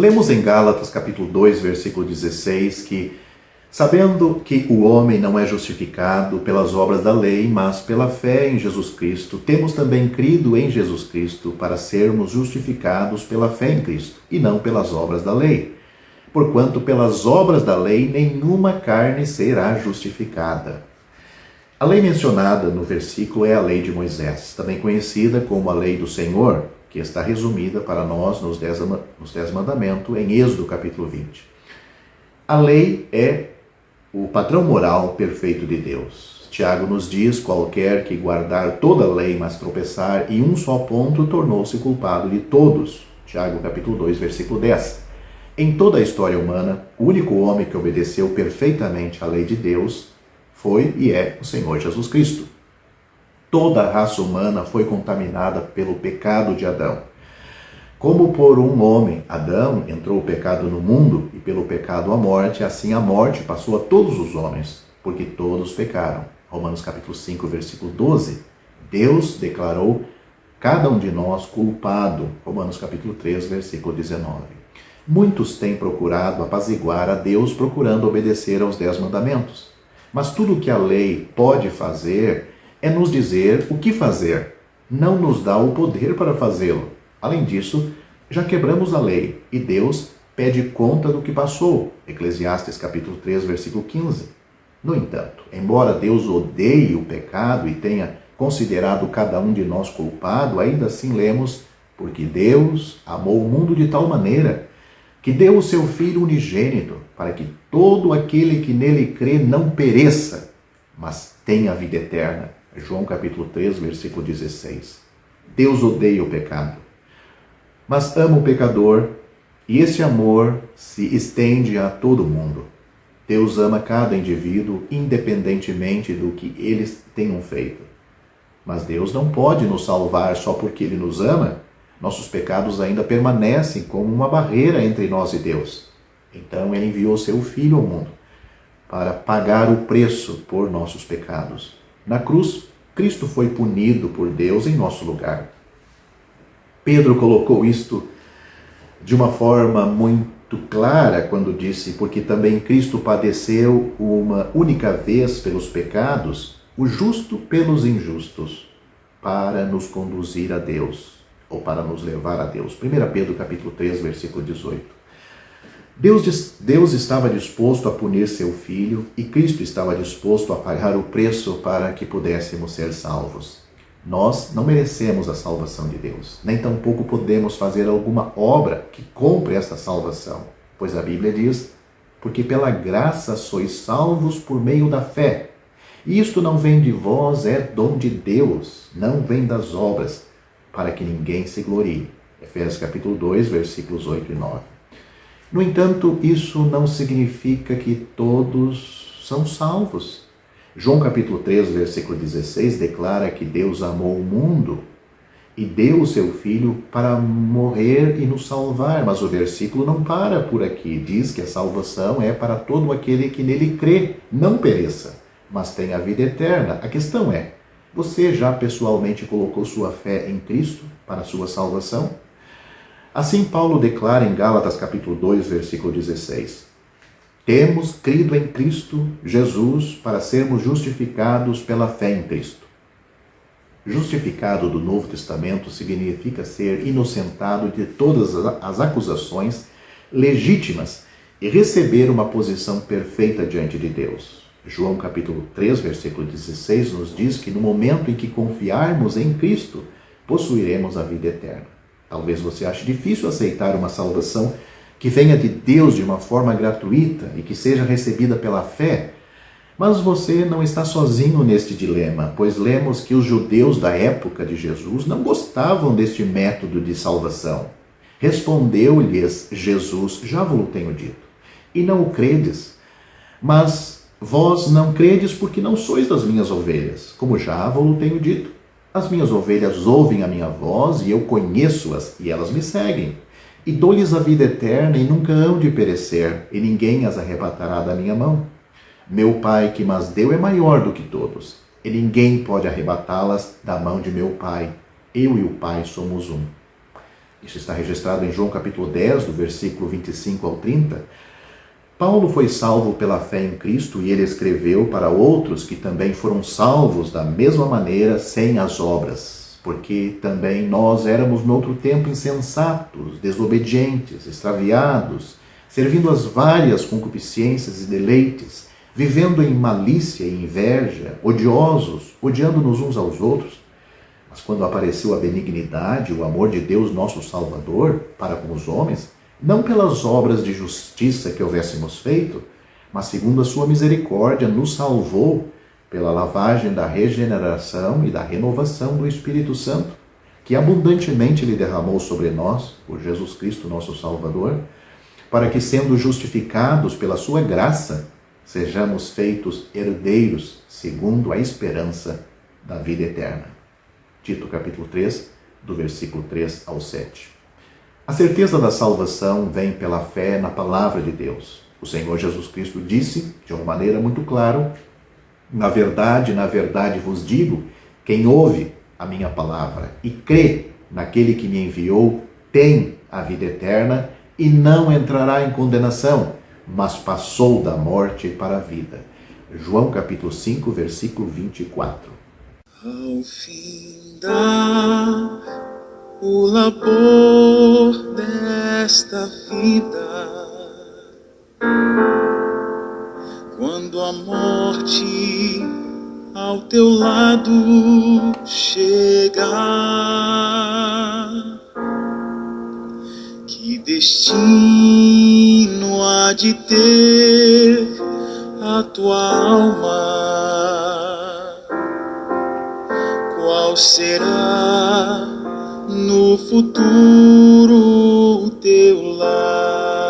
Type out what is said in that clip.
Lemos em Gálatas capítulo 2, versículo 16, que sabendo que o homem não é justificado pelas obras da lei, mas pela fé em Jesus Cristo, temos também crido em Jesus Cristo para sermos justificados pela fé em Cristo, e não pelas obras da lei. Porquanto pelas obras da lei nenhuma carne será justificada. A lei mencionada no versículo é a lei de Moisés, também conhecida como a lei do Senhor, que está resumida para nós nos 10 mandamentos em Êxodo capítulo 20. A lei é o padrão moral perfeito de Deus. Tiago nos diz: qualquer que guardar toda a lei, mas tropeçar em um só ponto, tornou-se culpado de todos. Tiago capítulo 2, versículo 10. Em toda a história humana, o único homem que obedeceu perfeitamente à lei de Deus foi e é o Senhor Jesus Cristo. Toda a raça humana foi contaminada pelo pecado de Adão. Como por um homem, Adão, entrou o pecado no mundo e pelo pecado a morte, assim a morte passou a todos os homens, porque todos pecaram. Romanos capítulo 5, versículo 12. Deus declarou cada um de nós culpado. Romanos capítulo 3, versículo 19. Muitos têm procurado apaziguar a Deus procurando obedecer aos 10 mandamentos. Mas tudo o que a lei pode fazer é nos dizer o que fazer, não nos dá o poder para fazê-lo. Além disso, já quebramos a lei e Deus pede conta do que passou. Eclesiastes capítulo 3, versículo 15. No entanto, embora Deus odeie o pecado e tenha considerado cada um de nós culpado, ainda assim lemos: porque Deus amou o mundo de tal maneira que deu o seu Filho unigênito, para que todo aquele que nele crê não pereça, mas tenha a vida eterna. João capítulo 3, versículo 16. Deus odeia o pecado, mas ama o pecador, e esse amor se estende a todo mundo. Deus ama cada indivíduo, independentemente do que eles tenham feito. Mas Deus não pode nos salvar só porque Ele nos ama. Nossos pecados ainda permanecem como uma barreira entre nós e Deus. Então Ele enviou seu Filho ao mundo para pagar o preço por nossos pecados. Na cruz, Cristo foi punido por Deus em nosso lugar. Pedro colocou isto de uma forma muito clara quando disse: porque também Cristo padeceu uma única vez pelos pecados, o justo pelos injustos, para nos conduzir a Deus, ou para nos levar a Deus. 1 Pedro capítulo 3, versículo 18. Deus estava disposto a punir seu Filho e Cristo estava disposto a pagar o preço para que pudéssemos ser salvos. Nós não merecemos a salvação de Deus, nem tampouco podemos fazer alguma obra que compre esta salvação, pois a Bíblia diz: porque pela graça sois salvos por meio da fé. E isto não vem de vós, é dom de Deus, não vem das obras, para que ninguém se glorie. Efésios capítulo 2, versículos 8 e 9. No entanto, isso não significa que todos são salvos. João capítulo 3, versículo 16, declara que Deus amou o mundo e deu o seu Filho para morrer e nos salvar. Mas o versículo não para por aqui. Diz que a salvação é para todo aquele que nele crê, não pereça, mas tenha a vida eterna. A questão é: você já pessoalmente colocou sua fé em Cristo para a sua salvação? Assim Paulo declara em Gálatas capítulo 2, versículo 16: temos crido em Cristo Jesus para sermos justificados pela fé em Cristo. Justificado do Novo Testamento significa ser inocentado de todas as acusações legítimas e receber uma posição perfeita diante de Deus. João capítulo 3, versículo 16 nos diz que no momento em que confiarmos em Cristo, possuiremos a vida eterna. Talvez você ache difícil aceitar uma salvação que venha de Deus de uma forma gratuita e que seja recebida pela fé, mas você não está sozinho neste dilema, pois lemos que os judeus da época de Jesus não gostavam deste método de salvação. Respondeu-lhes Jesus: já vos tenho dito, e não o credes, mas vós não credes porque não sois das minhas ovelhas, como já vos tenho dito. As minhas ovelhas ouvem a minha voz e eu conheço-as e elas me seguem. E dou-lhes a vida eterna e nunca hão de perecer, e ninguém as arrebatará da minha mão. Meu Pai que mas deu é maior do que todos, e ninguém pode arrebatá-las da mão de meu Pai. Eu e o Pai somos um. Isso está registrado em João capítulo 10, do versículo 25 ao 30. Paulo foi salvo pela fé em Cristo e ele escreveu para outros que também foram salvos da mesma maneira, sem as obras, porque também nós éramos no outro tempo insensatos, desobedientes, extraviados, servindo as várias concupiscências e deleites, vivendo em malícia e inveja, odiosos, odiando-nos uns aos outros. Mas quando apareceu a benignidade, o amor de Deus, nosso Salvador, para com os homens, não pelas obras de justiça que houvéssemos feito, mas segundo a sua misericórdia, nos salvou pela lavagem da regeneração e da renovação do Espírito Santo, que abundantemente lhe derramou sobre nós, por Jesus Cristo, nosso Salvador, para que, sendo justificados pela sua graça, sejamos feitos herdeiros segundo a esperança da vida eterna. Tito capítulo 3, do versículo 3 ao 7. A certeza da salvação vem pela fé na palavra de Deus. O Senhor Jesus Cristo disse, de uma maneira muito clara, na verdade vos digo, quem ouve a minha palavra e crê naquele que me enviou, tem a vida eterna e não entrará em condenação, mas passou da morte para a vida. João capítulo 5, versículo 24. Ao findar o labor desta vida, quando a morte ao teu lado chegar, que destino há de ter a tua alma? Qual será no futuro o teu lar?